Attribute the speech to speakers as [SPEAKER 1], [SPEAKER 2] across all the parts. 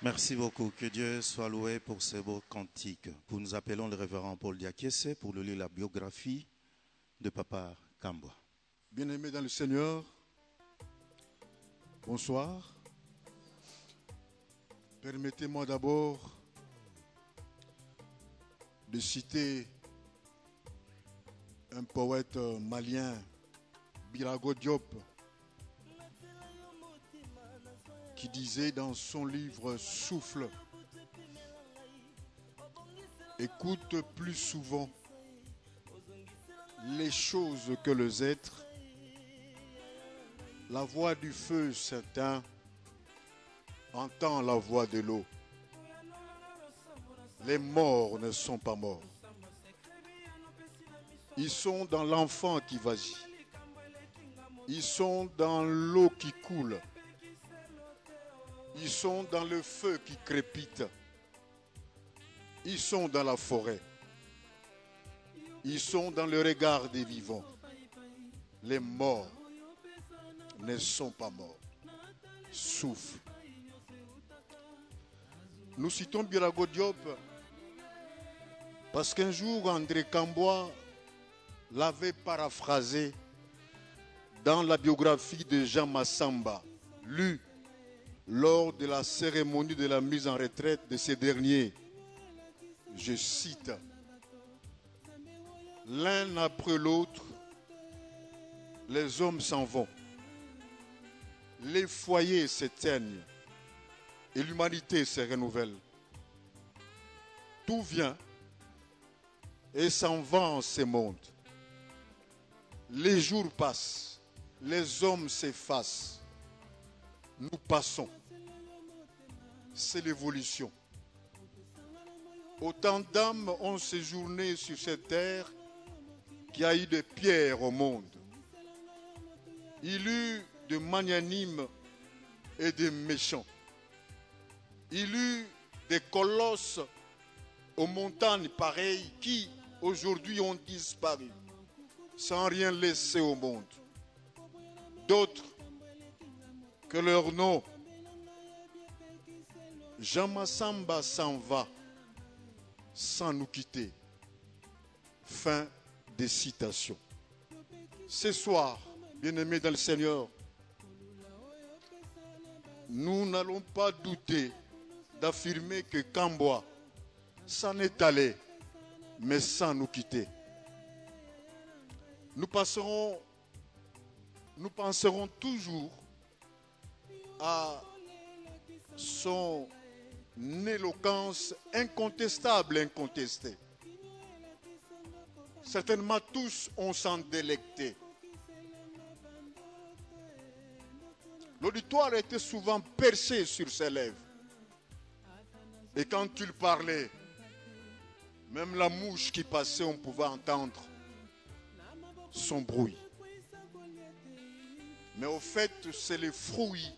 [SPEAKER 1] Merci beaucoup. Que Dieu soit loué pour ces beaux cantiques. Nous appelons le révérend Paul Diakese pour lui lire la biographie de Papa Kambwa.
[SPEAKER 2] Bien-aimés dans le Seigneur, bonsoir. Permettez-moi d'abord de citer un poète malien, Birago Diop, qui disait dans son livre Souffle, écoute plus souvent les choses que les êtres, la voix du feu certain entend la voix de l'eau. Les morts ne sont pas morts. Ils sont dans l'enfant qui vagit. Ils sont dans l'eau qui coule. Ils sont dans le feu qui crépite. Ils sont dans la forêt. Ils sont dans le regard des vivants. Les morts ne sont pas morts. Souffle. Nous citons Birago Diop parce qu'un jour André Kambwa l'avait paraphrasé dans la biographie de Jean Massamba, lue lors de la cérémonie de la mise en retraite de ces derniers. Je cite: l'un après l'autre, les hommes s'en vont, les foyers s'éteignent et l'humanité se renouvelle. Tout vient et s'en va en ce monde. Les jours passent, les hommes s'effacent. Nous passons. C'est l'évolution. Autant d'âmes ont séjourné sur cette terre qu'il y a eu de pierres au monde. Il y eut de magnanimes et de méchants. Il y eut des colosses aux montagnes pareilles qui aujourd'hui ont disparu sans rien laisser au monde. D'autres que leur nom, Jean Massamba s'en va sans nous quitter. Fin des citations. Ce soir, bien-aimés dans le Seigneur, nous n'allons pas douter d'affirmer que Kambwa s'en est allé, mais sans nous quitter. Nous penserons toujours à son éloquence incontestable, incontestée. Certainement tous on s'en délectait. L'auditoire était souvent percé sur ses lèvres. Et quand il parlait, même la mouche qui passait, on pouvait entendre son bruit. Mais au fait, c'est le fruit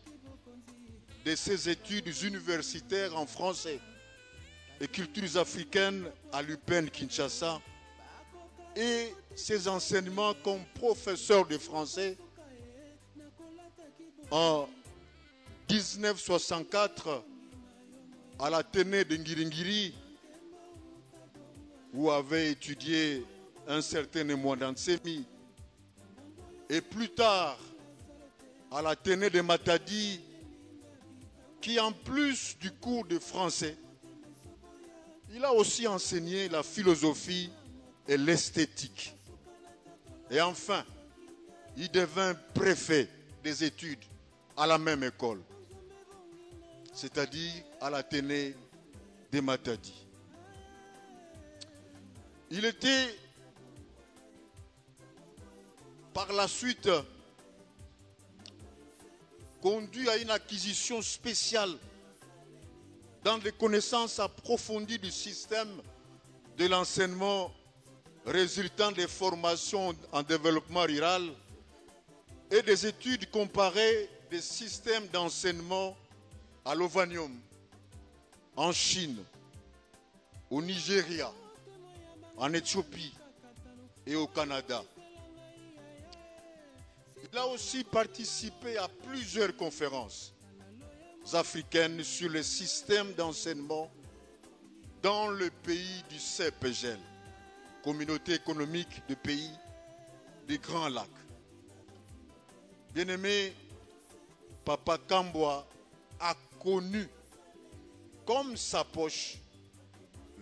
[SPEAKER 2] de ses études universitaires en français et cultures africaines à l'UPEN Kinshasa et ses enseignements comme professeur de français en 1964 à l'Athénée de Ngiringiri, où avait étudié un certain Mwandansemi, et plus tard à l'Athénée de Matadi, qui en plus du cours de français, il a aussi enseigné la philosophie et l'esthétique. Et enfin, il devint préfet des études à la même école, c'est-à-dire à l'Athénée de Matadi. Il était par la suite conduit à une acquisition spéciale dans des connaissances approfondies du système de l'enseignement résultant des formations en développement rural et des études comparées des systèmes d'enseignement à l'Ovanium, en Chine, au Nigeria, en Éthiopie et au Canada. Il a aussi participé à plusieurs conférences africaines sur le système d'enseignement dans le pays du CEPGL, Communauté économique de pays des Grands Lacs. Bien-aimé, Papa Kambwa a connu comme sa poche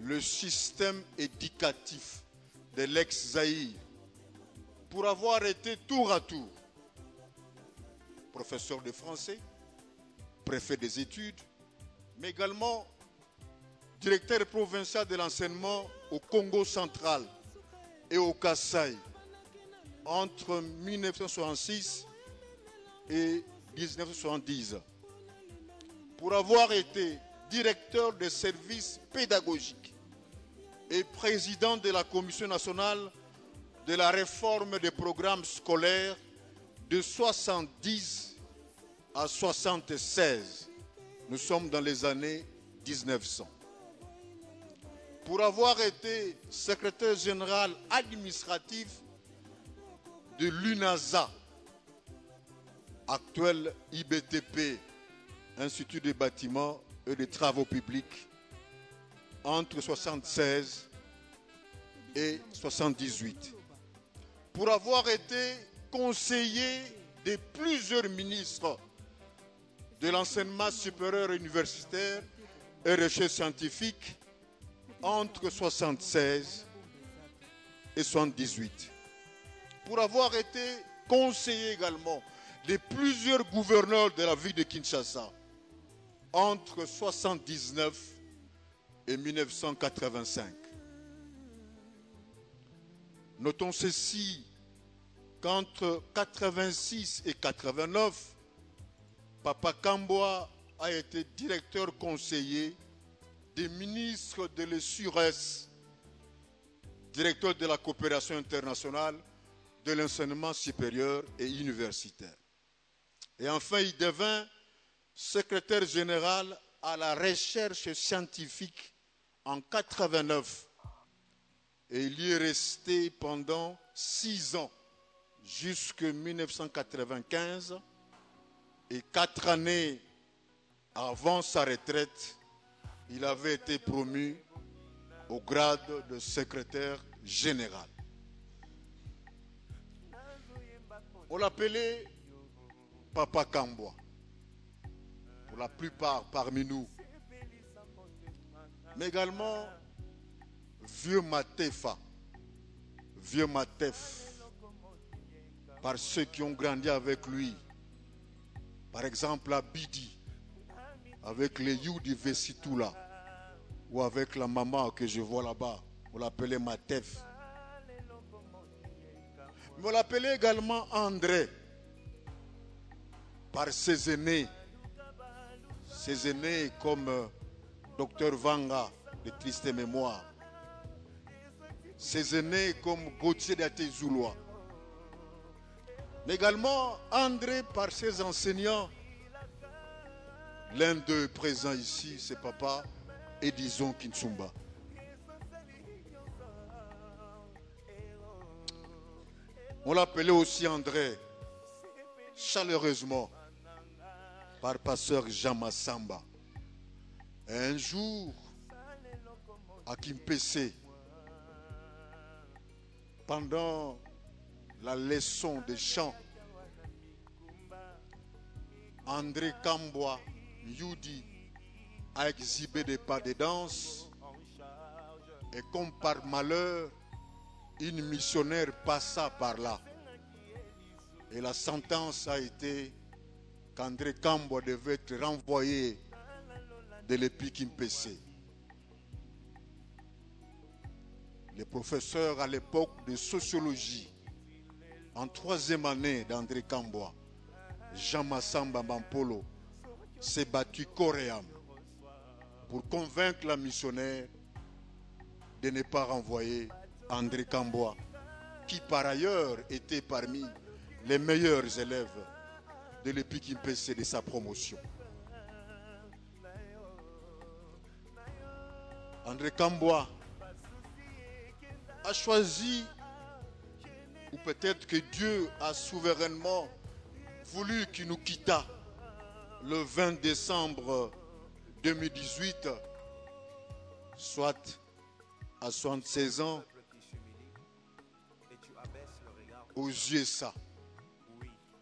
[SPEAKER 2] le système éducatif de l'ex-Zaïre pour avoir été tour à tour professeur de français, préfet des études, mais également directeur provincial de l'enseignement au Congo central et au Kasaï entre 1966 et 1970. Pour avoir été directeur des services pédagogiques et président de la Commission nationale de la réforme des programmes scolaires de 70 à 76. Nous sommes dans les années 1900. Pour avoir été secrétaire général administratif de l'UNASA, actuel IBTP, Institut des bâtiments et des travaux publics, entre 76 et 78. Pour avoir été conseiller de plusieurs ministres de l'enseignement supérieur universitaire et recherche scientifique entre 76 et 78. Pour avoir été conseiller également de plusieurs gouverneurs de la ville de Kinshasa entre 79 et 1985. Notons ceci, qu'entre 86 et 89, Papa Kambwa a été directeur conseiller des ministres de l'ESURES, directeur de la coopération internationale, de l'enseignement supérieur et universitaire. Et enfin, il devint secrétaire général à la recherche scientifique en 89. Et il y est resté pendant 6 ans, jusqu'en 1995. Et 4 années avant sa retraite, il avait été promu au grade de secrétaire général. On l'appelait Papa Kambwa, pour la plupart parmi nous. Mais également Vieux Matefa, Vieux Matef, par ceux qui ont grandi avec lui. Par exemple à Bidi, avec les Youdi Vessitoula, ou avec la maman que je vois là-bas, on l'appelait Matef. Mais on l'appelait également André, par ses aînés comme Dr Vanga, de triste mémoire, ses aînés comme Gauthier d'Atezoulois, mais également André par ses enseignants. L'un d'eux présent ici, c'est Papa Edison Kinsumba. On l'appelait aussi André, chaleureusement, par pasteur Jean Massamba. Et un jour, à Kimpese, pendant la leçon de chant, André Kambwa Youdi a exhibé des pas de danse et comme par malheur, une missionnaire passa par là. Et la sentence a été qu'André Kambwa devait être renvoyé de l'EPI Kimpese. Le professeur à l'époque de sociologie, en 3e année d'André Kambwa, Jean Massamba Mampolo, s'est battu corps et âme pour convaincre la missionnaire de ne pas renvoyer André Kambwa, qui par ailleurs était parmi les meilleurs élèves de l'EPI Kimpese de sa promotion. André Kambwa a choisi, ou peut-être que Dieu a souverainement voulu qu'il nous quittât le 20 décembre 2018, soit à 76 ans, aux USA,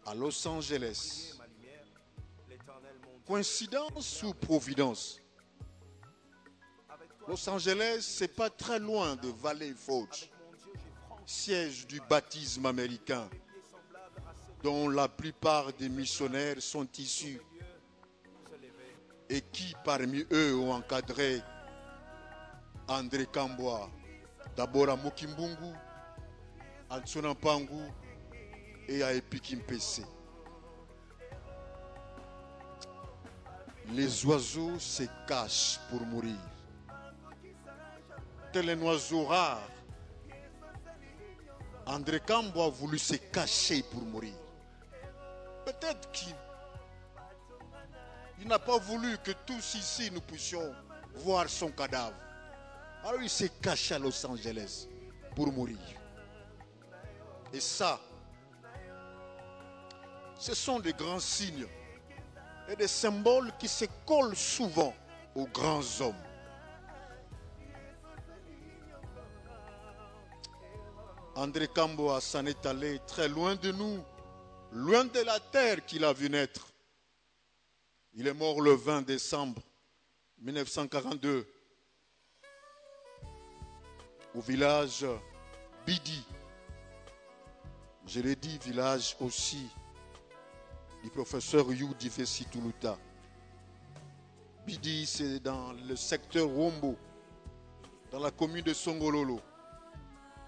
[SPEAKER 2] à Los Angeles. Coïncidence ou providence? Los Angeles, c'est pas très loin de Valley Forge, siège du baptisme américain, dont la plupart des missionnaires sont issus et qui parmi eux ont encadré André Kambwa, d'abord à Mokimbungu, à Tsonampangu et à Epikimpese. Les oiseaux se cachent pour mourir. Tel un oiseau rare, André Kambwa a voulu se cacher pour mourir. Peut-être qu'il n'a pas voulu que tous ici nous puissions voir son cadavre. Alors il s'est caché à Los Angeles pour mourir. Et ça, ce sont des grands signes et des symboles qui se collent souvent aux grands hommes. André Kambwa s'en est allé très loin de nous, loin de la terre qu'il a vu naître. Il est mort le 20 décembre 1942 au village Bidi. Je l'ai dit, village aussi du professeur Youdi Fessi Tuluta. Bidi, c'est dans le secteur Wombo, dans la commune de Songololo,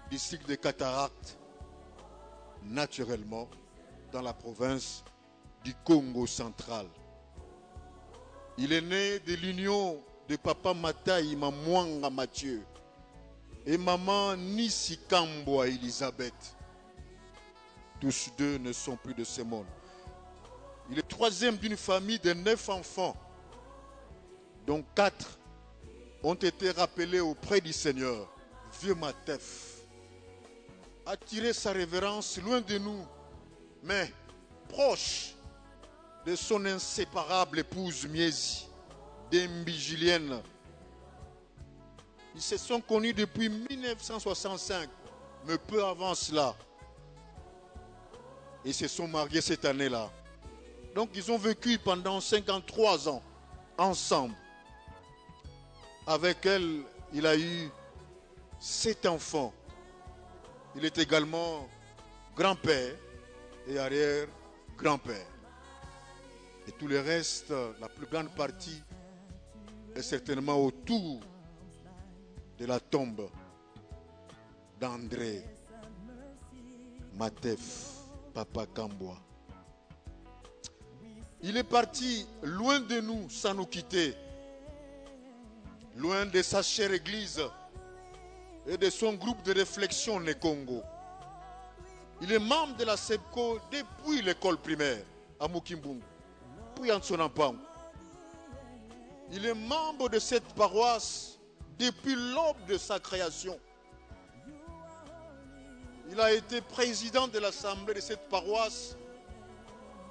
[SPEAKER 2] district de Cataracte, naturellement dans la province du Congo central. Il est né de l'union de papa Mataï Mamwanga Mathieu et maman Nisi Kambwa Elisabeth. Tous deux ne sont plus de ce monde. Il est troisième d'une famille de 9 enfants, dont 4 ont été rappelés auprès du Seigneur. Vieux Matef a tiré sa révérence loin de nous, mais proche de son inséparable épouse Miezi, Dembi Julienne. Ils se sont connus depuis 1965, mais peu avant cela. Ils se sont mariés cette année-là. Donc ils ont vécu pendant 53 ans ensemble. Avec elle, il a eu 7 enfants. Il est également grand-père et arrière-grand-père. Et tout le reste, la plus grande partie, est certainement autour de la tombe d'André Matef, Papa Kambwa. Il est parti loin de nous sans nous quitter, loin de sa chère église et de son groupe de réflexion né Congo. Il est membre de la SEBCO depuis l'école primaire à Mokimbungu, puis en Tsonampangu. Il est membre de cette paroisse depuis l'aube de sa création. Il a été président de l'assemblée de cette paroisse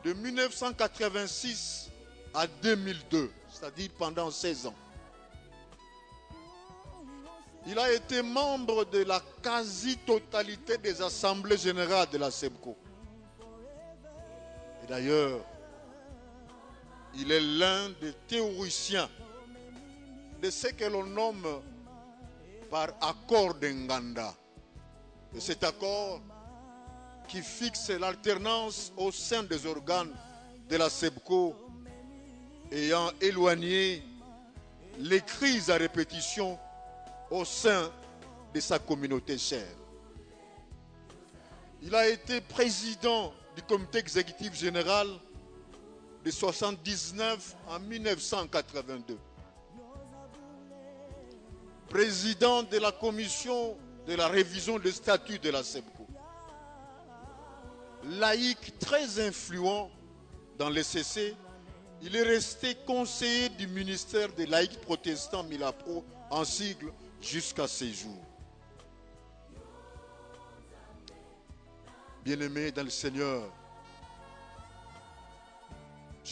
[SPEAKER 2] de 1986 à 2002, c'est-à-dire pendant 16 ans. Il a été membre de la quasi-totalité des assemblées générales de la SEBCO. Et d'ailleurs, il est l'un des théoriciens de ce que l'on nomme par accord d'Nganda. Et cet accord qui fixe l'alternance au sein des organes de la SEBCO ayant éloigné les crises à répétition au sein de sa communauté chère. Il a été président du comité exécutif général de 1979 à 1982. Président de la commission de la révision des statuts de la SEBCO. Laïque très influent dans les CC, il est resté conseiller du ministère des laïcs protestants Milapro en sigle jusqu'à ces jours. Bien-aimés dans le Seigneur,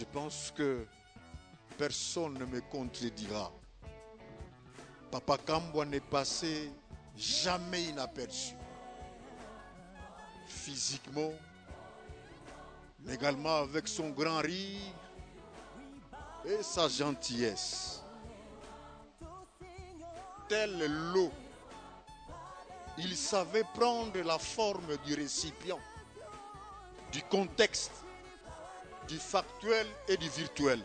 [SPEAKER 2] Je pense que personne ne me contredira. Papa Kambwa n'est passé jamais inaperçu. Physiquement, mais également avec son grand rire et sa gentillesse. Tel l'eau, il savait prendre la forme du récipient, du contexte, du factuel et du virtuel.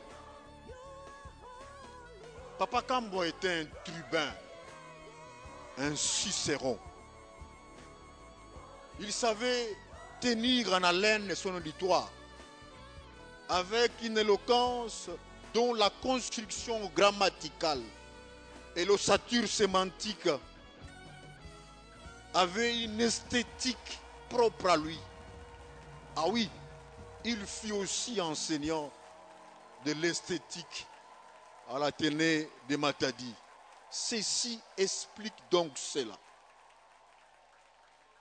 [SPEAKER 2] Papa Kambwa était un tribun, un cicéron. Il savait tenir en haleine son auditoire avec une éloquence dont la construction grammaticale et l'ossature sémantique avaient une esthétique propre à lui. Ah oui, il fut aussi enseignant de l'esthétique à l'Athénée de Matadi. Ceci explique donc cela.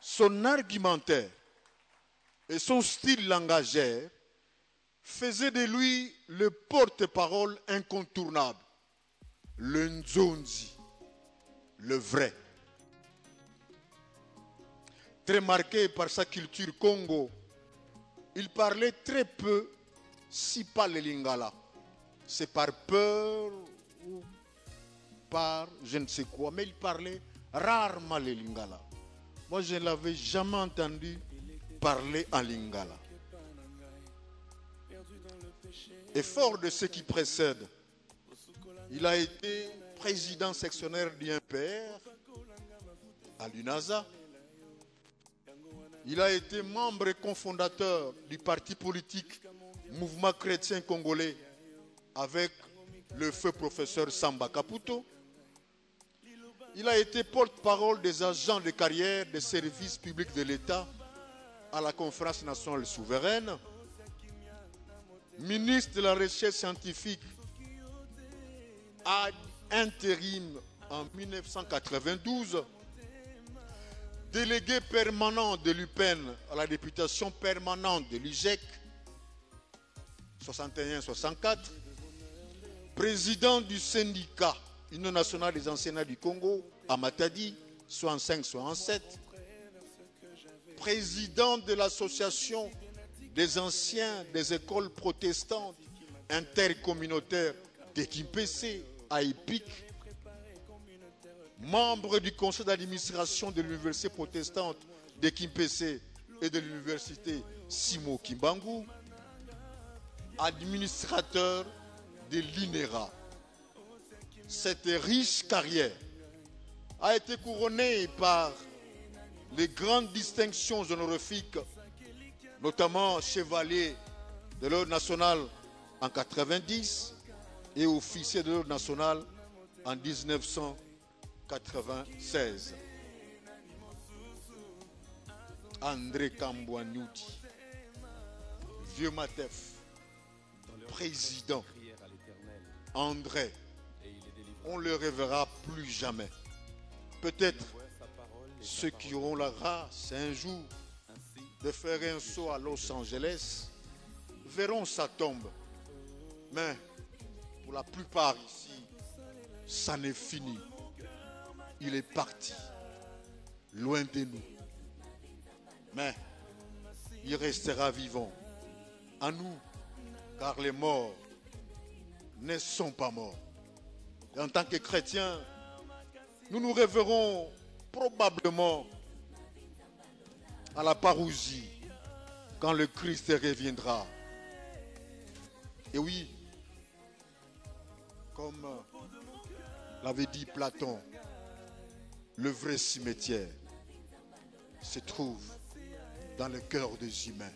[SPEAKER 2] Son argumentaire et son style langagier faisaient de lui le porte-parole incontournable, le Nzonzi, le vrai. Très marqué par sa culture Congo, il parlait très peu, si pas le lingala. C'est par peur ou par je ne sais quoi, mais il parlait rarement le lingala. Moi, je ne l'avais jamais entendu parler en lingala. Et fort de ce qui précède, il a été président sectionnaire du MPR à l'UNASA. Il a été membre et cofondateur du parti politique Mouvement chrétien congolais avec le feu professeur Samba Kaputo. Il a été porte-parole des agents de carrière des services publics de l'État à la Conférence nationale souveraine, ministre de la recherche scientifique ad intérim en 1992, délégué permanent de l'UPEN à la députation permanente de l'IGEC 61-64, président du syndicat Union nationale des enseignants du Congo à Matadi 65-67, président de l'association des anciens des écoles protestantes intercommunautaires de Kimpese à EPIC, membre du conseil d'administration de l'université protestante de Kimpese et de l'université Simo Kimbangu, administrateur de l'INERA. Cette riche carrière a été couronnée par les grandes distinctions honorifiques, notamment chevalier de l'ordre national en 90 et officier de l'ordre national en 1996. André Kambwa Nyoudi, vieux Matef, président. André, on ne le reverra plus jamais. Peut-être ceux qui auront la grâce un jour de faire un saut à Los Angeles verront sa tombe. Mais pour la plupart ici, ça n'est fini. Il est parti, loin de nous. Mais il restera vivant en nous, car les morts ne sont pas morts. Et en tant que chrétiens, nous nous révérons probablement à la parousie quand le Christ reviendra. Et oui, comme l'avait dit Platon, le vrai cimetière se trouve dans le cœur des humains.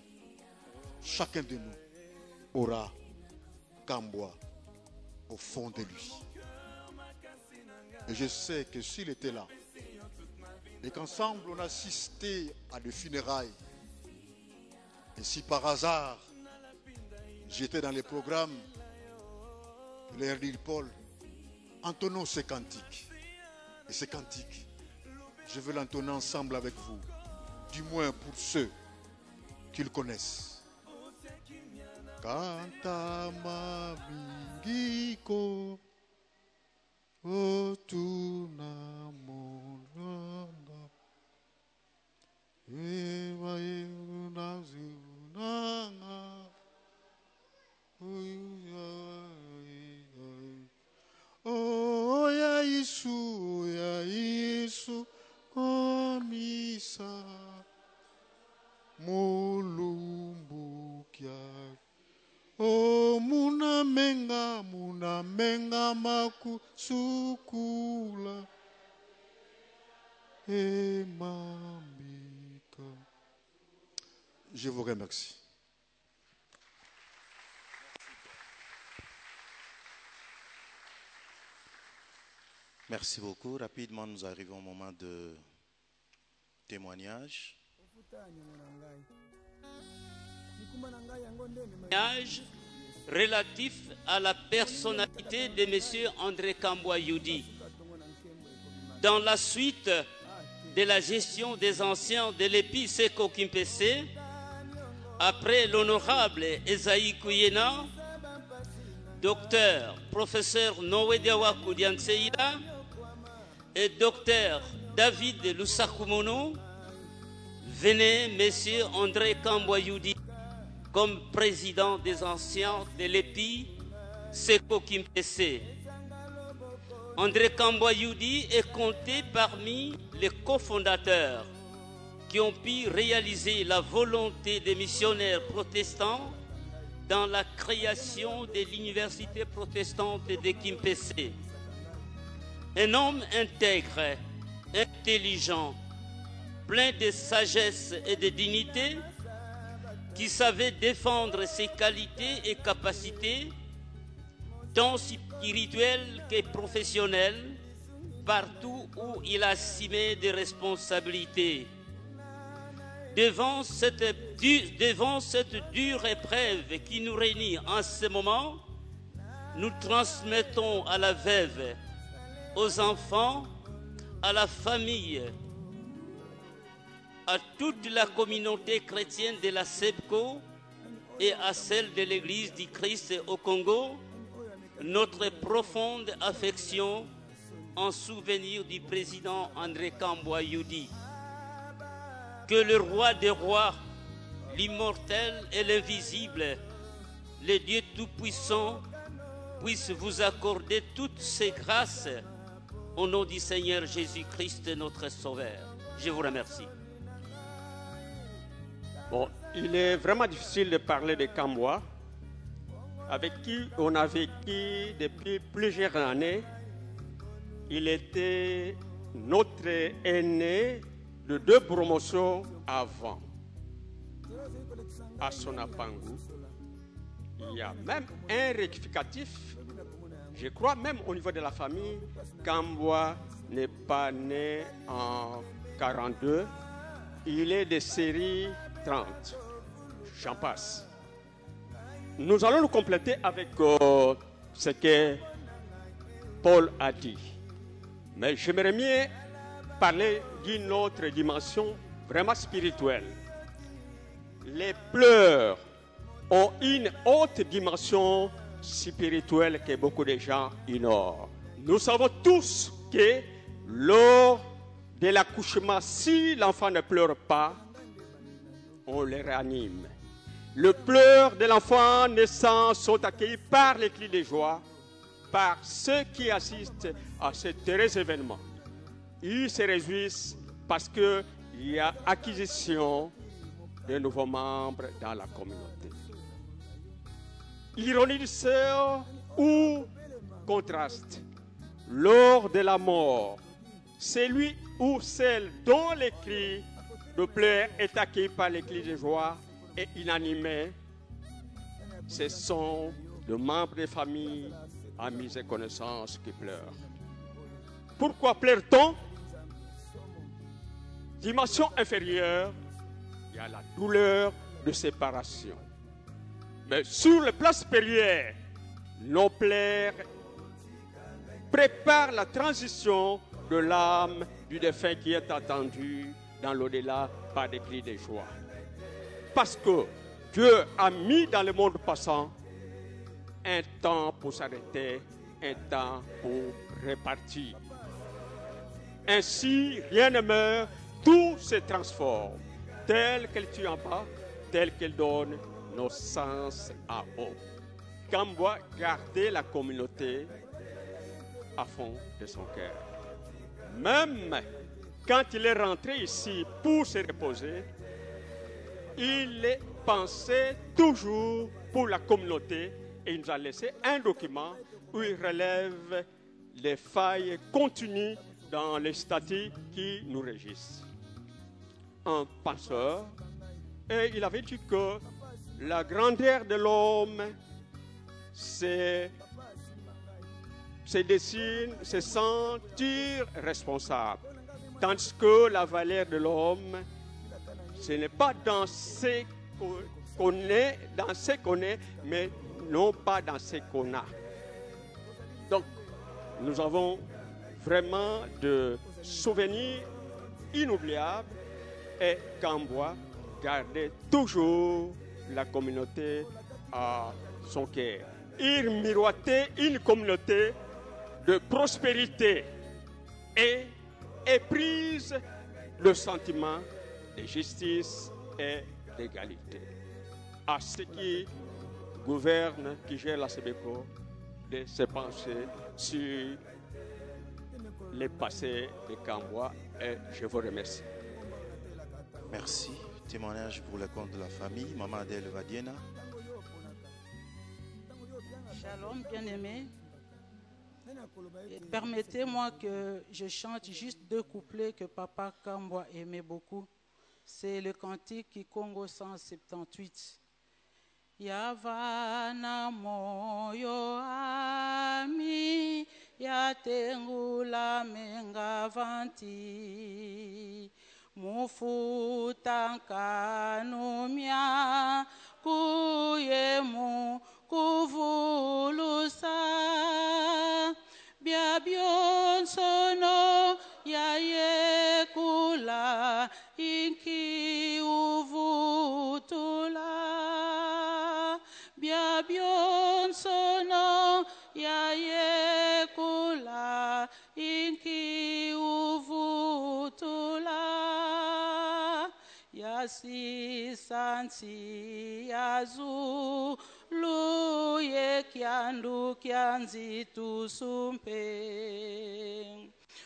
[SPEAKER 2] Chacun de nous aura Kambwa au fond de lui. Et je sais que s'il était là, et qu'ensemble on assistait à des funérailles, et si par hasard j'étais dans les programmes de l'Erdil Paul, entonnons ces cantiques. Et ces cantiques, je veux l'entonner ensemble avec vous, du moins pour ceux qui le connaissent. Kanta mabingiko otuna monana eva yuna zunanga oh ya Yesu komisa mulumbukia oh munamenga makusukula emambika. Je vous remercie.
[SPEAKER 1] Merci beaucoup. Rapidement, nous arrivons au moment de témoignage.
[SPEAKER 3] Relatif à la personnalité de M. André Kambwa Yudi. Dans la suite de la gestion des anciens de l'EPI Seko Kimpese, après l'honorable Esaïe Kouyena, docteur, professeur Noé Diawakou Dianseïda et docteur David Lusakumono, venez M. André Kambwa Yudi comme président des anciens de l'EPI Seko Kimpese. André Kambwa Yudi est compté parmi les cofondateurs qui ont pu réaliser la volonté des missionnaires protestants dans la création de l'université protestante de Kimpese. Un homme intègre, intelligent, plein de sagesse et de dignité, qui savait défendre ses qualités et capacités, tant spirituelles que professionnelles, partout où il assumait des responsabilités. Devant cette dure épreuve qui nous réunit en ce moment, nous transmettons à la veuve, aux enfants, à la famille, à toute la communauté chrétienne de la SEPCO et à celle de l'Église du Christ au Congo, notre profonde affection en souvenir du président André Kambwa Yudi. Que le roi des rois, l'immortel et l'invisible, le Dieu Tout-Puissant, puisse vous accorder toutes ces grâces au nom du Seigneur Jésus-Christ, notre Sauveur. Je vous remercie.
[SPEAKER 4] Bon, il est vraiment difficile de parler de Kambwa, avec qui on a vécu depuis plusieurs années. Il était notre aîné de 2 promotions avant. À Sonapangu, il y a même un rectificatif. Je crois même au niveau de la famille, Kambwa n'est pas né en 42. Il est de série 30. J'en passe. Nous allons nous compléter avec ce que Paul a dit. Mais j'aimerais mieux parler d'une autre dimension vraiment spirituelle. Les pleurs ont une haute dimension spirituelle que beaucoup de gens ignorent. Nous savons tous que lors de l'accouchement, si l'enfant ne pleure pas, on le réanime. Le pleur de l'enfant naissant sont accueillis par les cris de joie, par ceux qui assistent à ce heureux événement. Ils se réjouissent parce qu'il y a acquisition de nouveaux membres dans la communauté. Ironie du sort ou contraste. Lors de la mort, celui ou celle dont les cris de pleurs est accueilli par les cris de joie et inanimé, ce sont les membres des familles, amis et connaissances qui pleurent. Pourquoi pleure-t-on? Dimension inférieure, il y a la douleur de séparation. Mais sur le plan supérieur, nos pleurs préparent la transition de l'âme du défunt qui est attendu dans l'au-delà par des cris de joie. Parce que Dieu a mis dans le monde passant un temps pour s'arrêter, un temps pour repartir. Ainsi, rien ne meurt, tout se transforme. Tel qu'elle tue en bas, tel qu'elle donne nos sens à haut. Kambwa gardait la communauté à fond de son cœur. Même quand il est rentré ici pour se reposer, il pensait toujours pour la communauté et il nous a laissé un document où il relève les failles continues dans les statuts qui nous régissent. Un penseur, et il avait dit que la grandeur de l'homme se dessine, se sentir responsable. Tandis que la valeur de l'homme, ce n'est pas dans ce qu'on est, mais non pas dans ce qu'on a. Donc, nous avons vraiment de souvenirs inoubliables et Kambwa gardait toujours la communauté à son cœur. Il miroitait une communauté de prospérité et éprise le sentiment de justice et d'égalité. À ceux qui gouvernent, qui gèrent la SEBECO, de se pencher sur les passés de Kambwa et je vous remercie.
[SPEAKER 1] Merci. Témoignage pour le compte de la famille. Maman Adèle Vadiena.
[SPEAKER 5] Shalom, bien-aimés. Permettez-moi que je chante juste 2 couplets que Papa Kambwa aimait beaucoup. C'est le cantique Kikongo 178. Yavana moyo ami yatengula mengavanti mufuta kanumya kuyemu kuvulusa biabion sono yayekula inki uvutula biabion sono yayekula inki uvutula yasi sansi yazu luye kyandu kyanzi tusumpe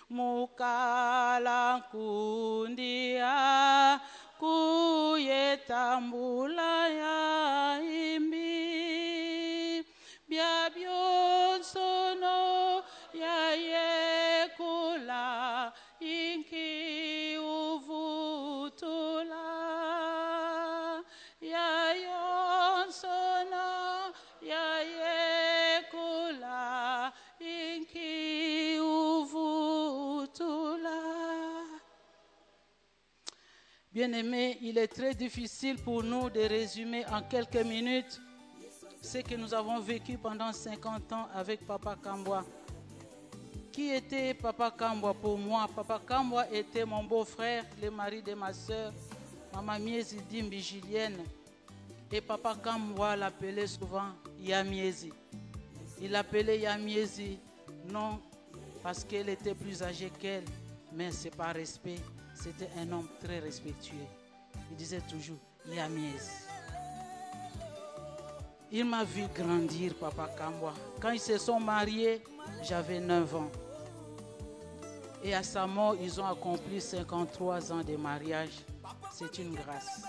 [SPEAKER 5] mukala kundia kuyetambula ya imbi biabion sono ya yekula inki uvutula ya yon sono ya yekula inki uvutula. Bien-aimés, il est très difficile pour nous de résumer en quelques minutes ce que nous avons vécu pendant 50 ans avec Papa Kambwa. Qui était Papa Kambwa pour moi? Papa Kambwa était mon beau-frère, le mari de ma soeur, Maman Miezi Dimbi Julienne. Et Papa Kambwa l'appelait souvent Yamiezi. Il l'appelait Yamiezi, non parce qu'elle était plus âgée qu'elle, mais c'est par respect. C'était un homme très respectueux. Il disait toujours Yamiezi. Il m'a vu grandir, Papa Kambwa. Quand ils se sont mariés, j'avais 9 ans. Et à sa mort, ils ont accompli 53 ans de mariage. C'est une grâce.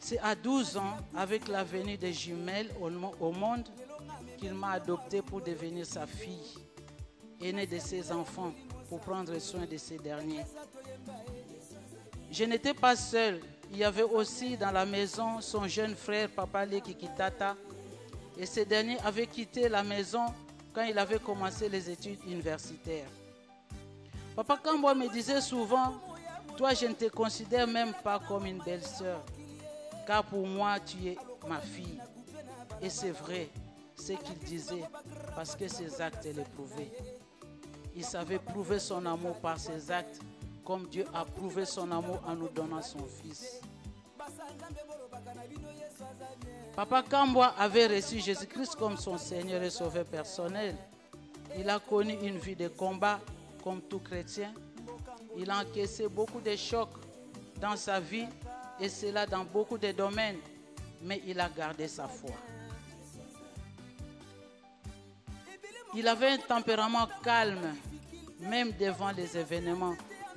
[SPEAKER 5] C'est à 12 ans, avec la venue des jumelles au monde, qu'il m'a adopté pour devenir sa fille, aînée de ses enfants, pour prendre soin de ces derniers. Je n'étais pas seul. Il y avait aussi dans la maison son jeune frère, Papa Lekikitata. Et ce dernier avait quitté la maison quand il avait commencé les études universitaires. Papa Kambwa me disait souvent, toi je ne te considère même pas comme une belle-sœur, car pour moi tu es ma fille. Et c'est vrai, ce qu'il disait, parce que ses actes le prouvaient. Il savait prouver son amour par ses actes, comme Dieu a prouvé son amour en nous donnant son Fils. Papa Kambwa avait reçu Jésus-Christ comme son Seigneur et Sauveur personnel. Il a connu une vie de combat comme tout chrétien. Il a encaissé beaucoup de chocs dans sa vie et cela dans beaucoup de domaines, mais il a gardé sa foi. Il avait un tempérament calme, même devant les événements,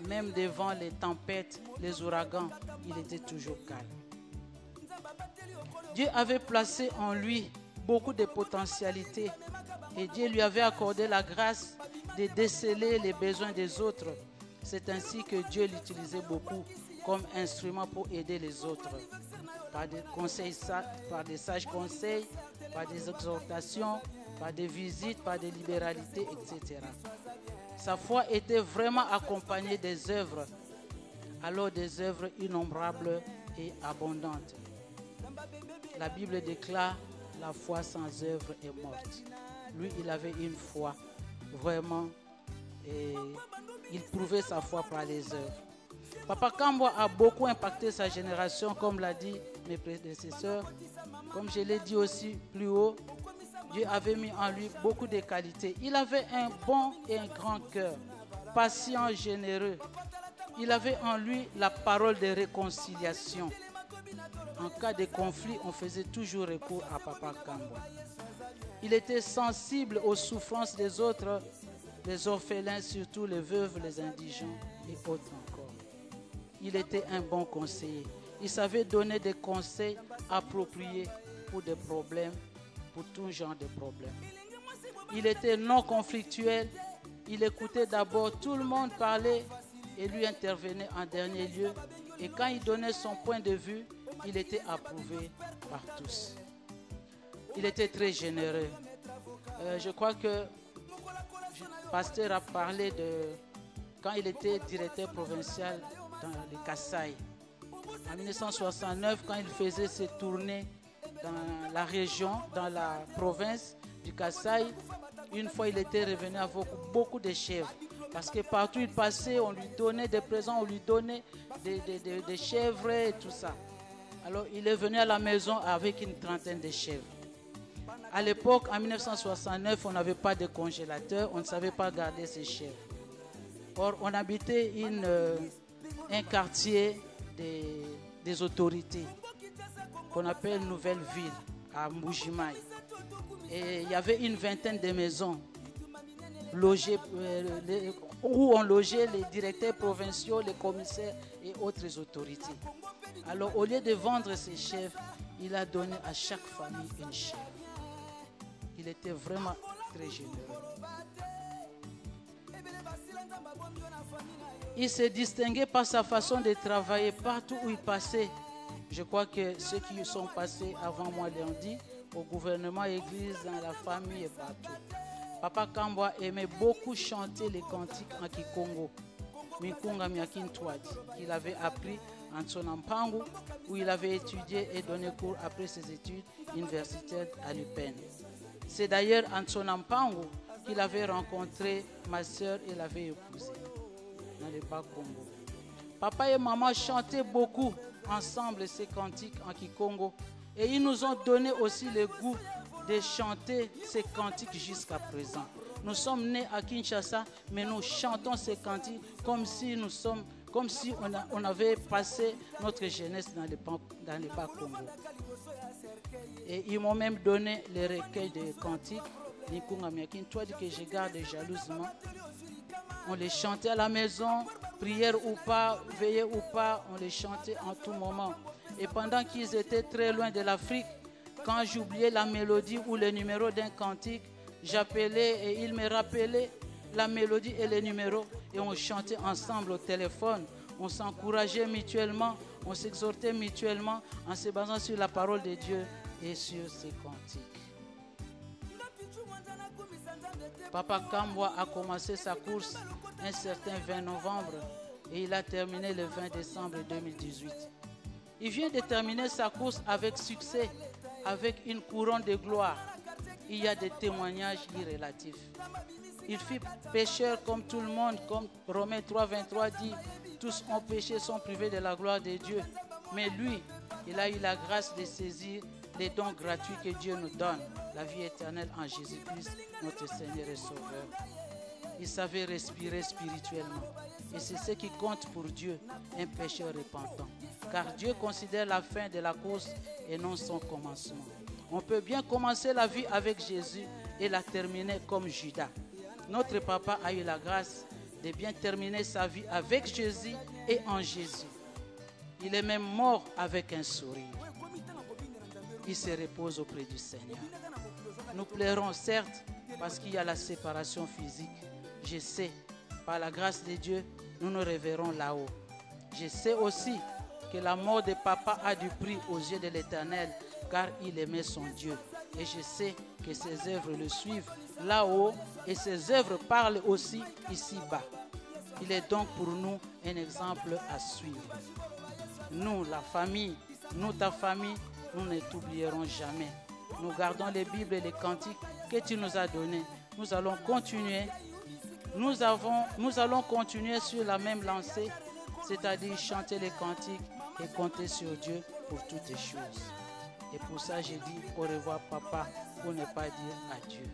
[SPEAKER 5] même devant les tempêtes, les ouragans, il était toujours calme. Dieu avait placé en lui beaucoup de potentialités et Dieu lui avait accordé la grâce de déceler les besoins des autres. C'est ainsi que Dieu l'utilisait beaucoup comme instrument pour aider les autres, par des conseils, par des sages conseils, par des exhortations, par des visites, par des libéralités, etc. Sa foi était vraiment accompagnée des œuvres, alors des œuvres innombrables et abondantes. La Bible déclare « La foi sans œuvre est morte ». Lui, il avait une foi, vraiment, et il prouvait sa foi par les œuvres. Papa Kambwa a beaucoup impacté sa génération, comme l'a dit mes prédécesseurs. Comme je l'ai dit aussi plus haut, Dieu avait mis en lui beaucoup de qualités. Il avait un bon et un grand cœur, patient, généreux. Il avait en lui la parole de réconciliation. En cas de conflit, on faisait toujours recours à Papa Kambwa. Il était sensible aux souffrances des autres, les orphelins, surtout les veuves, les indigents et autres encore. Il était un bon conseiller. Il savait donner des conseils appropriés pour des problèmes, pour tout genre de problèmes. Il était non conflictuel. Il écoutait d'abord tout le monde parler et lui intervenait en dernier lieu. Et quand il donnait son point de vue, il était approuvé par tous. Il était très généreux. Je crois que le pasteur a parlé de quand il était directeur provincial dans le Kasaï. En 1969, quand il faisait ses tournées dans la région, dans la province du Kasaï, une fois il était revenu avec beaucoup de chèvres. Parce que partout il passait, on lui donnait des présents, on lui donnait des chèvres et tout ça. Alors il est venu à la maison avec une trentaine de chèvres. À l'époque, en 1969, on n'avait pas de congélateur, on ne savait pas garder ces chèvres. Or, on habitait un quartier des autorités qu'on appelle Nouvelle Ville, à Mbujimaï. Et il y avait une vingtaine de maisons logées, où on logeait les directeurs provinciaux, les commissaires et autres autorités. Alors, au lieu de vendre ces chèvres, il a donné à chaque famille une chèvre. Il était vraiment très généreux. Il se distinguait par sa façon de travailler partout où il passait. Je crois que ceux qui sont passés avant moi l'ont dit, au gouvernement, à l'église, dans la famille et partout. Papa Kambwa aimait beaucoup chanter les cantiques en Kikongo, Mikunga Miakintwadi, qu'il avait appris en Tsonampangu, où il avait étudié et donné cours après ses études universitaires à l'UPEN. C'est d'ailleurs en Tsonampangu qu'il avait rencontré ma soeur et l'avait épousée dans le Bas-Congo. Papa et maman chantaient beaucoup ensemble ces cantiques en Kikongo et ils nous ont donné aussi le goût de chanter ces cantiques jusqu'à présent. Nous sommes nés à Kinshasa, mais nous chantons ces cantiques comme si on avait passé notre jeunesse dans le Bas-Congo. Et ils m'ont même donné les recueils de cantiques, Nikunga Miakintwadi, que je garde jalousement. On les chantait à la maison, prière ou pas, veillée ou pas, on les chantait en tout moment. Et pendant qu'ils étaient très loin de l'Afrique, quand j'oubliais la mélodie ou le numéro d'un cantique, j'appelais et ils me rappelaient la mélodie et les numéros et on chantait ensemble au téléphone. On s'encourageait mutuellement, on s'exhortait mutuellement en se basant sur la parole de Dieu et sur ses cantiques. Papa Kambwa a commencé sa course un certain 20 novembre et il a terminé le 20 décembre 2018. Il vient de terminer sa course avec succès, avec une couronne de gloire. Il y a des témoignages irrélatifs. Il fut pécheur comme tout le monde, comme Romains 3, 23 dit, tous ont péché, sont privés de la gloire de Dieu. Mais lui, il a eu la grâce de saisir les dons gratuits que Dieu nous donne, la vie éternelle en Jésus-Christ, notre Seigneur et Sauveur. Il savait respirer spirituellement. Et c'est ce qui compte pour Dieu, un pécheur repentant. Car Dieu considère la fin de la course et non son commencement. On peut bien commencer la vie avec Jésus et la terminer comme Judas. Notre papa a eu la grâce de bien terminer sa vie avec Jésus et en Jésus. Il est même mort avec un sourire. Il se repose auprès du Seigneur. Nous pleurons certes parce qu'il y a la séparation physique. Je sais, par la grâce de Dieu, nous nous reverrons là-haut. Je sais aussi que la mort de papa a du prix aux yeux de l'Éternel, car il aimait son Dieu. Et je sais que ses œuvres le suivent là-haut et ses œuvres parlent aussi ici-bas. Il est donc pour nous un exemple à suivre. Nous, la famille, nous, ta famille, nous ne t'oublierons jamais. Nous gardons les Bibles et les cantiques que tu nous as donnés. Nous allons continuer. Nous allons continuer sur la même lancée, c'est-à-dire chanter les cantiques et compter sur Dieu pour toutes les choses. Et pour ça, j'ai dit au revoir, papa, pour ne pas dire adieu.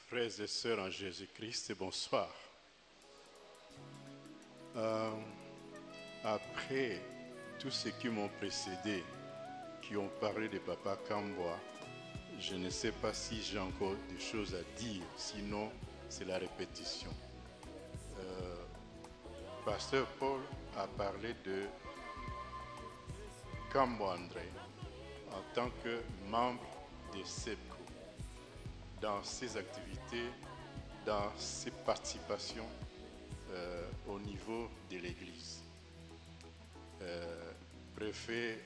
[SPEAKER 6] Frères et sœurs en Jésus-Christ, bonsoir. Après tous ceux qui m'ont précédé, qui ont parlé de Papa Kambwa, je ne sais pas si j'ai encore des choses à dire, sinon c'est la répétition. Pasteur Paul a parlé de Kambwa André en tant que membre de SEPCO. Dans ses activités, dans ses participations au niveau de l'Église. Préfet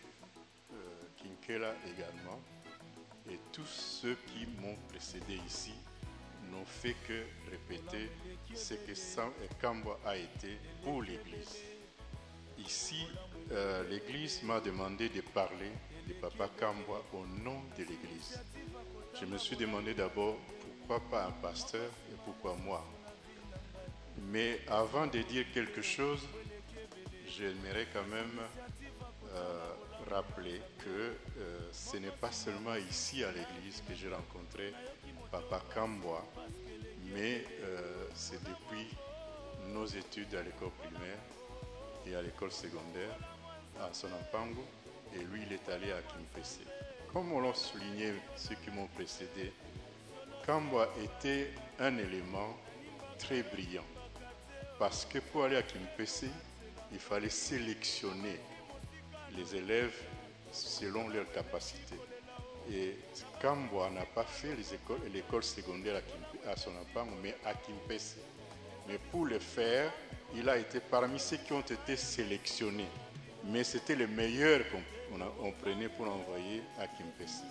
[SPEAKER 6] Kinkela également, et tous ceux qui m'ont précédé ici n'ont fait que répéter ce que Kambwa a été pour l'Église. Ici, l'Église m'a demandé de parler de Papa Kambwa au nom de l'Église. Je me suis demandé d'abord pourquoi pas un pasteur et pourquoi moi. Mais avant de dire quelque chose, j'aimerais quand même rappeler que ce n'est pas seulement ici à l'église que j'ai rencontré Papa Kambwa, mais c'est depuis nos études à l'école primaire et à l'école secondaire à Sonampango, et lui il est allé à Kimpese. Comme on l'a souligné ceux qui m'ont précédé, Kambwa était un élément très brillant. Parce que pour aller à Kimpese, il fallait sélectionner les élèves selon leurs capacités. Et Kambwa n'a pas fait l'école secondaire à Sonampango, mais à Kimpese. Mais pour le faire, il a été parmi ceux qui ont été sélectionnés. Mais c'était les meilleurs qu'on prenait pour envoyer à Kimpese.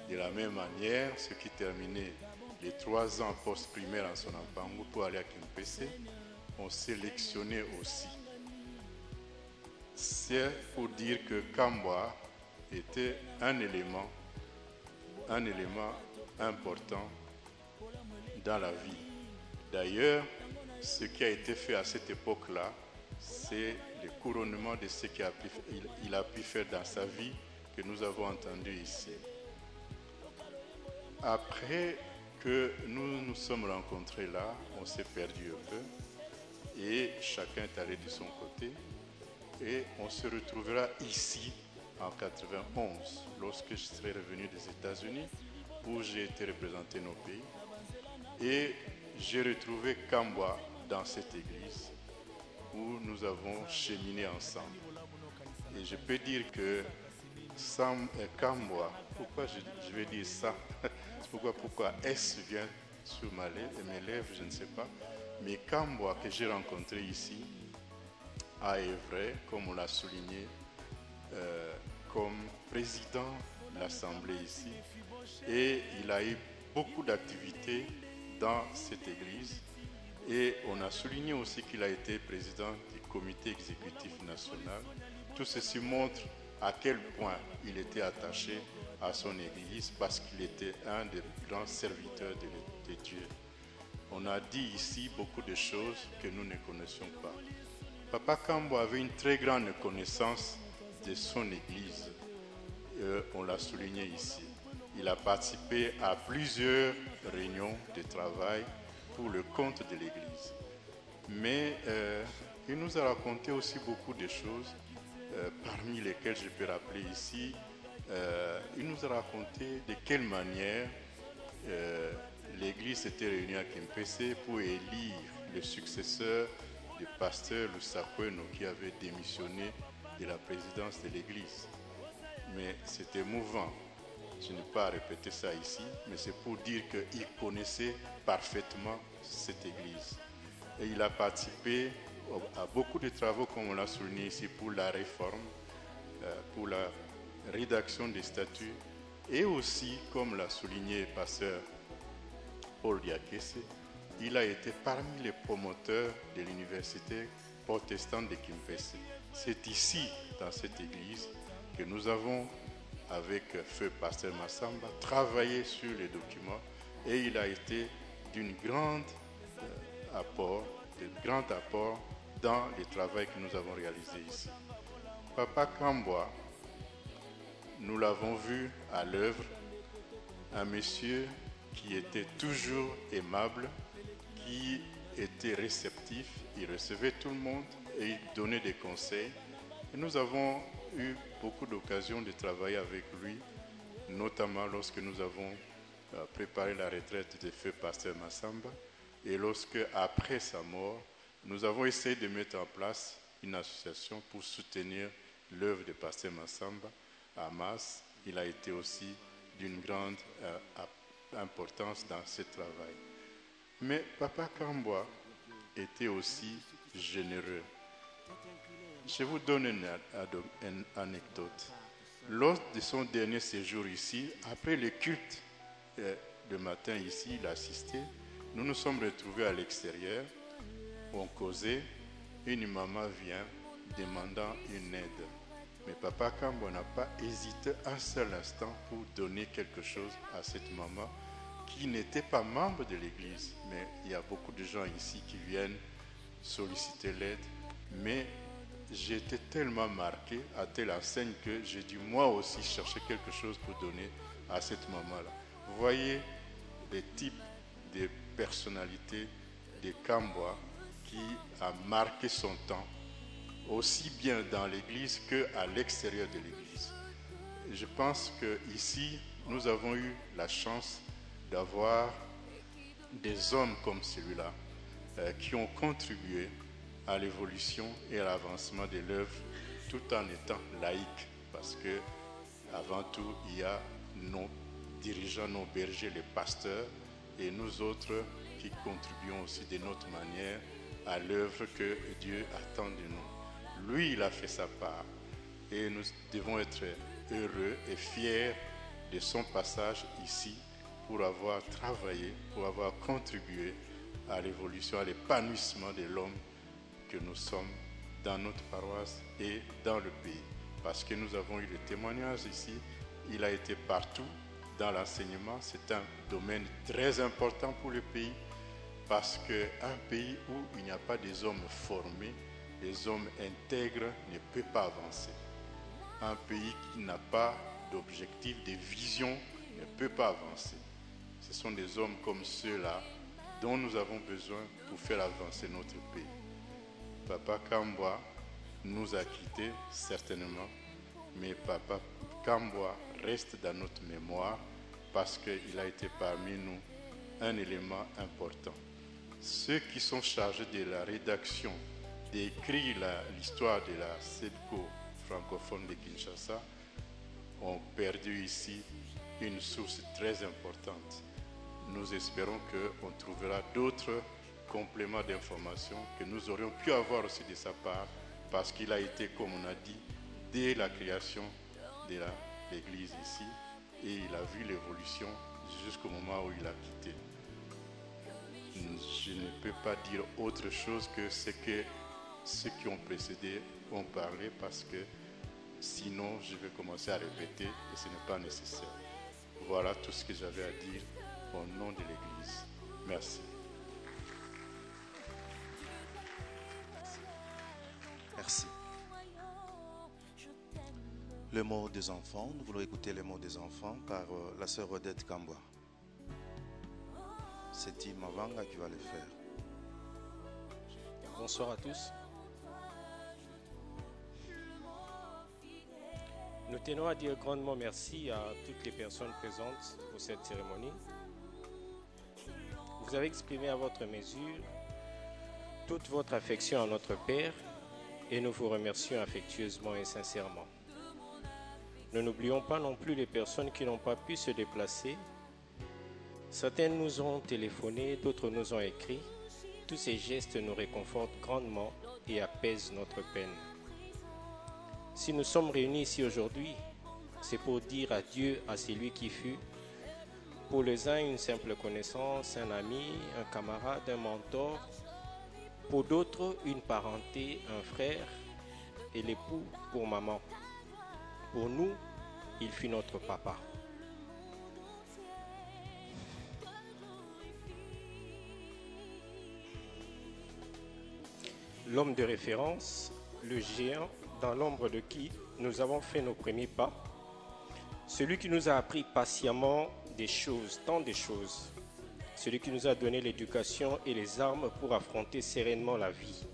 [SPEAKER 6] De la même manière, ceux qui terminaient les 3 ans post-primaire en Sonampango pour aller à Kimpese ont sélectionné aussi. C'est pour dire que Kambwa était un élément important dans la vie. D'ailleurs, ce qui a été fait à cette époque-là, c'est le couronnement de ce qu'il a pu faire dans sa vie que nous avons entendu ici. Après que nous nous sommes rencontrés là, on s'est perdu un peu et chacun est allé de son côté, et on se retrouvera ici en 91 lorsque je serai revenu des États-Unis où j'ai été représenter nos pays, et j'ai retrouvé Kambwa dans cette église où nous avons cheminé ensemble. Et je peux dire que Kambwa, pourquoi je vais dire ça, pourquoi S vient sur mes lèvres, je ne sais pas, Mais Kambwa, que j'ai rencontré ici, à Évray, comme on l'a souligné, comme président de l'Assemblée ici, et il a eu beaucoup d'activités dans cette église. Et on a souligné aussi qu'il a été président du comité exécutif national. Tout ceci montre à quel point il était attaché à son église parce qu'il était un des grands serviteurs de Dieu. On a dit ici beaucoup de choses que nous ne connaissions pas. Papa Kambwa avait une très grande connaissance de son église. On l'a souligné ici. Il a participé à plusieurs réunions de travail pour le compte de l'église. Mais il nous a raconté aussi beaucoup de choses, parmi lesquelles je peux rappeler ici. Il nous a raconté de quelle manière l'église s'était réunie à Kempese pour élire le successeur du pasteur Lusakweno qui avait démissionné de la présidence de l'église. Mais c'était émouvant. Je n'ai pas répété ça ici, mais c'est pour dire qu'il connaissait parfaitement cette église. Et il a participé à beaucoup de travaux, comme on l'a souligné ici, pour la réforme, pour la rédaction des statuts, et aussi, comme l'a souligné le pasteur Paul Diakese, il a été parmi les promoteurs de l'université protestante de Kempese. C'est ici, dans cette église, que nous avons, avec feu pasteur Massamba, travaillé sur les documents, et il a été d'un grand apport dans le travail que nous avons réalisé ici. Papa Kambwa, nous l'avons vu à l'œuvre, un monsieur qui était toujours aimable, qui était réceptif, il recevait tout le monde et il donnait des conseils. Et nous avons eu beaucoup d'occasions de travailler avec lui, notamment lorsque nous avons préparé la retraite de feu pasteur Massamba et lorsque, après sa mort, nous avons essayé de mettre en place une association pour soutenir l'œuvre de pasteur Massamba à Mas. Il a été aussi d'une grande importance dans ce travail. Mais Papa Kambwa était aussi généreux. Je vous donne une anecdote. Lors de son dernier séjour ici, après le culte de matin ici, il assistait, nous nous sommes retrouvés à l'extérieur, on causait, une maman vient demandant une aide. Mais Papa Kambwa n'a pas hésité un seul instant pour donner quelque chose à cette maman qui n'était pas membre de l'église. Mais il y a beaucoup de gens ici qui viennent solliciter l'aide. Mais j'ai été tellement marqué à telle enseigne que j'ai dû moi aussi chercher quelque chose pour donner à cette maman-là. Vous voyez les types de personnalités de Kambwa qui a marqué son temps, aussi bien dans l'église qu'à l'extérieur de l'église. Je pense qu'ici, nous avons eu la chance d'avoir des hommes comme celui-là qui ont contribué à l'évolution et à l'avancement de l'œuvre tout en étant laïque, parce que avant tout, il y a nos dirigeants, nos bergers, les pasteurs, et nous autres qui contribuons aussi de notre manière à l'œuvre que Dieu attend de nous. Lui, il a fait sa part, et nous devons être heureux et fiers de son passage ici pour avoir travaillé, pour avoir contribué à l'évolution, à l'épanouissement de l'homme que nous sommes dans notre paroisse et dans le pays. Parce que nous avons eu le témoignage ici, il a été partout dans l'enseignement. C'est un domaine très important pour le pays, parce qu'un pays où il n'y a pas des hommes formés, des hommes intègres, ne peut pas avancer. Un pays qui n'a pas d'objectif, de vision, ne peut pas avancer. Ce sont des hommes comme ceux-là dont nous avons besoin pour faire avancer notre pays. Papa Kambwa nous a quittés, certainement, mais Papa Kambwa reste dans notre mémoire parce qu'il a été parmi nous un élément important. Ceux qui sont chargés de la rédaction, d'écrire l'histoire de la SEBCO francophone de Kinshasa ont perdu ici une source très importante. Nous espérons qu'on trouvera d'autres complément d'information que nous aurions pu avoir aussi de sa part, parce qu'il a été, comme on a dit, dès la création de l'église ici, et il a vu l'évolution jusqu'au moment où il a quitté. Je ne peux pas dire autre chose que ce que ceux qui ont précédé ont parlé, parce que sinon je vais commencer à répéter et ce n'est pas nécessaire. Voilà tout ce que j'avais à dire au nom de l'église. Merci.
[SPEAKER 1] Merci. Le mot des enfants, nous voulons écouter les mots des enfants par la sœur Odette Kambwa. C'est Tim Mavanga qui va le faire.
[SPEAKER 7] Bonsoir à tous. Nous tenons à dire grandement merci à toutes les personnes présentes pour cette cérémonie. Vous avez exprimé à votre mesure toute votre affection à notre Père et nous vous remercions affectueusement et sincèrement. Nous n'oublions pas non plus les personnes qui n'ont pas pu se déplacer. Certaines nous ont téléphoné, d'autres nous ont écrit. Tous ces gestes nous réconfortent grandement et apaisent notre peine. Si nous sommes réunis ici aujourd'hui, c'est pour dire adieu à celui qui fut, pour les uns une simple connaissance, un ami, un camarade, un mentor, pour d'autres une parenté, un frère et l'époux pour maman. Pour nous, il fut notre papa. L'homme de référence, le géant dans l'ombre de qui nous avons fait nos premiers pas, celui qui nous a appris patiemment des choses, tant de choses, celui qui nous a donné l'éducation et les armes pour affronter sereinement la vie.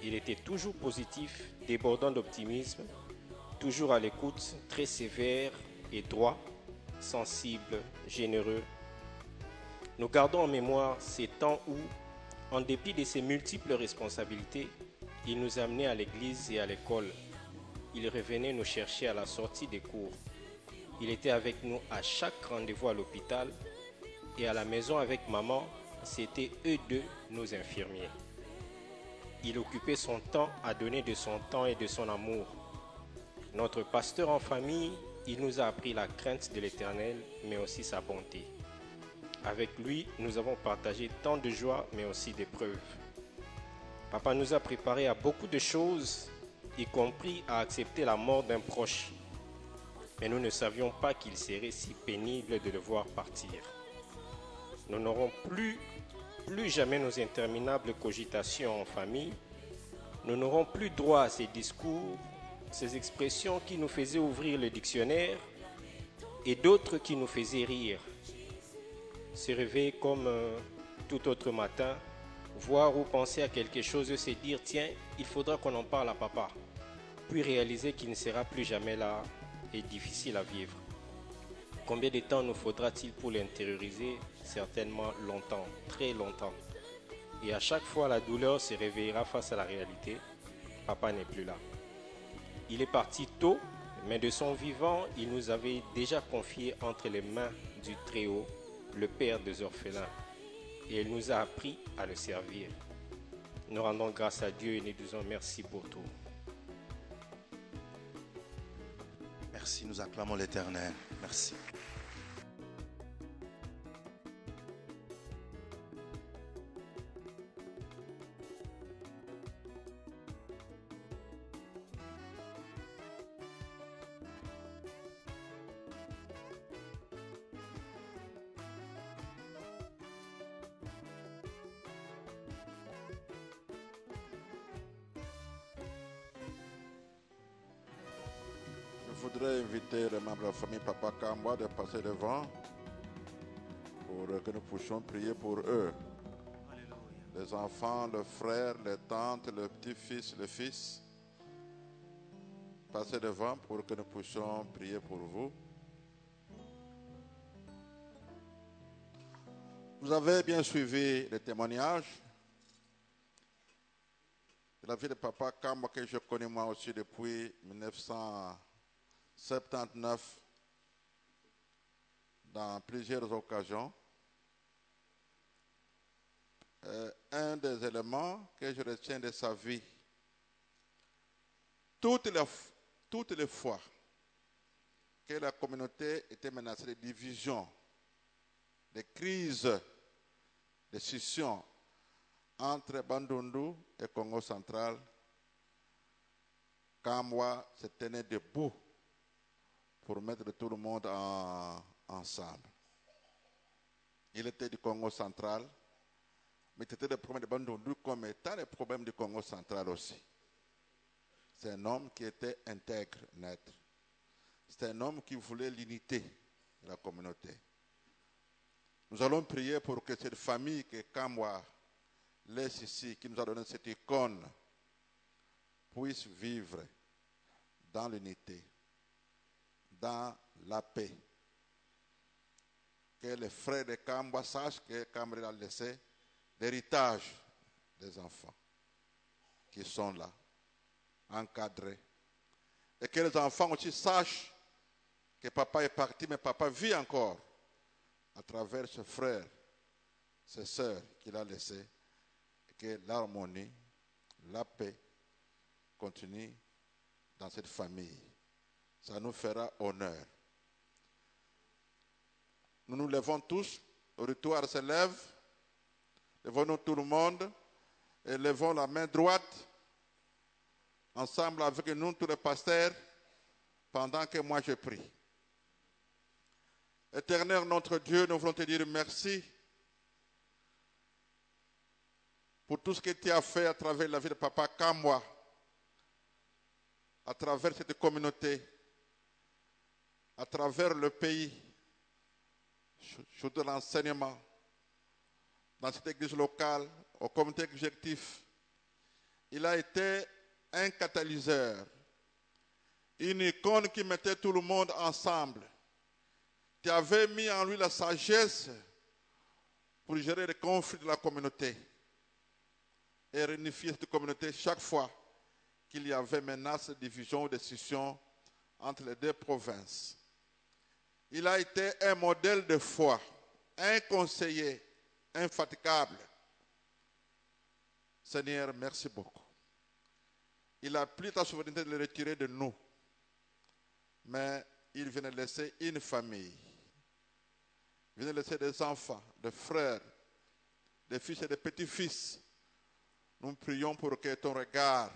[SPEAKER 7] Il était toujours positif, débordant d'optimisme, toujours à l'écoute, très sévère et droit, sensible, généreux. Nous gardons en mémoire ces temps où, en dépit de ses multiples responsabilités, il nous amenait à l'église et à l'école. Il revenait nous chercher à la sortie des cours. Il était avec nous à chaque rendez-vous à l'hôpital et à la maison avec maman, c'était eux deux nos infirmiers. Il occupait son temps à donner de son temps et de son amour. Notre pasteur en famille, il nous a appris la crainte de l'Éternel, mais aussi sa bonté. Avec lui, nous avons partagé tant de joie, mais aussi d'épreuves. Papa nous a préparé à beaucoup de choses, y compris à accepter la mort d'un proche. Mais nous ne savions pas qu'il serait si pénible de le voir partir. Nous n'aurons plus jamais nos interminables cogitations en famille. Nous n'aurons plus droit à ces discours, ces expressions qui nous faisaient ouvrir le dictionnaire et d'autres qui nous faisaient rire. Se réveiller comme tout autre matin, voir ou penser à quelque chose et se dire « Tiens, il faudra qu'on en parle à papa », puis réaliser qu'il ne sera plus jamais là et difficile à vivre. Combien de temps nous faudra-t-il pour l'intérioriser? Certainement longtemps, très longtemps. Et à chaque fois, la douleur se réveillera face à la réalité. Papa n'est plus là. Il est parti tôt, mais de son vivant, il nous avait déjà confié entre les mains du Très-Haut, le Père des orphelins, et il nous a appris à le servir. Nous rendons grâce à Dieu et nous disons merci pour tout.
[SPEAKER 1] Merci, nous acclamons l'Éternel. Merci.
[SPEAKER 8] Je voudrais inviter les membres de la famille Papa Kambwa de passer devant pour que nous puissions prier pour eux. Les enfants, le frère, les tantes, le petit-fils, le fils. Passez devant pour que nous puissions prier pour vous. Vous avez bien suivi les témoignages de la vie de Papa Kambwa que je connais moi aussi depuis 1979 dans plusieurs occasions. un des éléments que je retiens de sa vie. Toutes les fois que la communauté était menacée de division, de crise, de scission entre Bandundu et Congo central, Kambwa se tenait debout pour mettre tout le monde ensemble. Il était du Congo central, mais c'était le problème de Bandundu comme étant le problème du Congo central aussi. C'est un homme qui était intègre, net. C'est un homme qui voulait l'unité de la communauté. Nous allons prier pour que cette famille que Kambwa laisse ici, qui nous a donné cette icône, puisse vivre dans l'unité, dans la paix. Que les frères de Kambwa sachent que Kambwa a laissé l'héritage des enfants qui sont là, encadrés. Et que les enfants aussi sachent que papa est parti, mais papa vit encore à travers ses frères, ses sœurs qu'il a laissés. Et que l'harmonie, la paix continue dans cette famille. Ça nous fera honneur. Nous nous levons tous, le rituel se lève, levons-nous tout le monde et levons la main droite ensemble avec nous, tous les pasteurs, pendant que moi je prie. Éternel notre Dieu, nous voulons te dire merci pour tout ce que tu as fait à travers la vie de Papa Kambwa, à travers cette communauté, à travers le pays, sur de l'enseignement, dans cette église locale, au comité exécutif. Il a été un catalyseur, une icône qui mettait tout le monde ensemble. Tu avais mis en lui la sagesse pour gérer les conflits de la communauté et réunifier cette communauté chaque fois qu'il y avait menace de division ou de scission entre les deux provinces. Il a été un modèle de foi, un conseiller infatigable. Seigneur, merci beaucoup. Il a pris ta souveraineté de le retirer de nous, mais il vient de laisser une famille. Il vient de laisser des enfants, des frères, des fils et des petits-fils. Nous prions pour que ton regard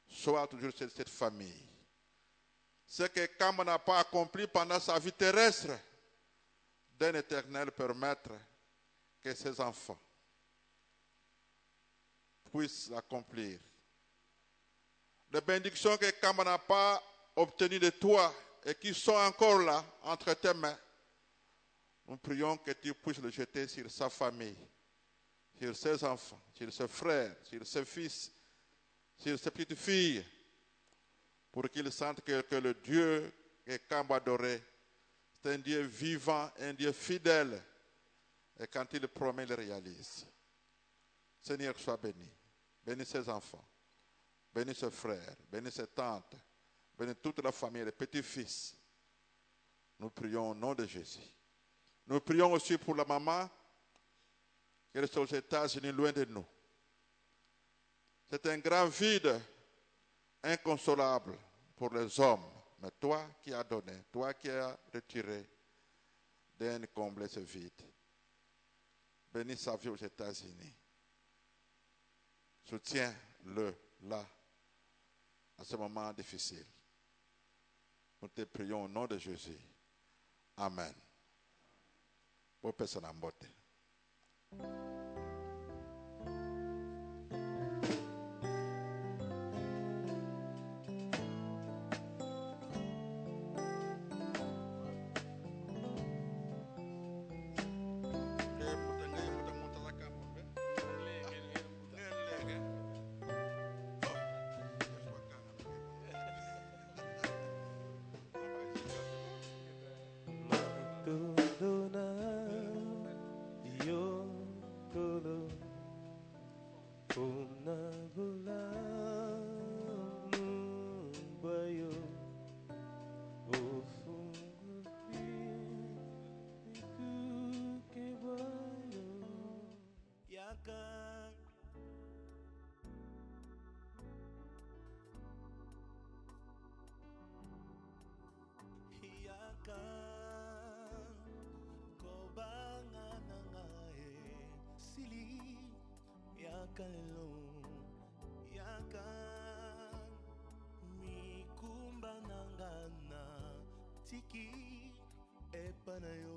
[SPEAKER 8] soit toujours sur cette famille. Ce que Kambwa n'a pas accompli pendant sa vie terrestre, d'un éternel permettre que ses enfants puissent l'accomplir. Les bénédictions que Kambwa n'a pas obtenues de toi et qui sont encore là entre tes mains, nous prions que tu puisses le jeter sur sa famille, sur ses enfants, sur ses frères, sur ses fils, sur ses petites filles, pour qu'ils sentent que le Dieu que Kambwa adorait, c'est un Dieu vivant, un Dieu fidèle. Et quand il promet, il le réalise. Seigneur, sois béni. Bénis ses enfants. Bénis ses frères. Bénis ses tantes. Bénis toute la famille, les petits-fils. Nous prions au nom de Jésus. Nous prions aussi pour la maman qui est aux États-Unis, loin de nous. C'est un grand vide inconsolable pour les hommes. Mais toi qui as donné, toi qui as retiré, viens combler ce vide. Bénis sa vie aux États-Unis. Soutiens-le là, à ce moment difficile. Nous te prions au nom de Jésus. Amen. Bonne personne en beauté.
[SPEAKER 9] lelo yaka mikumba nangana tiki epana yo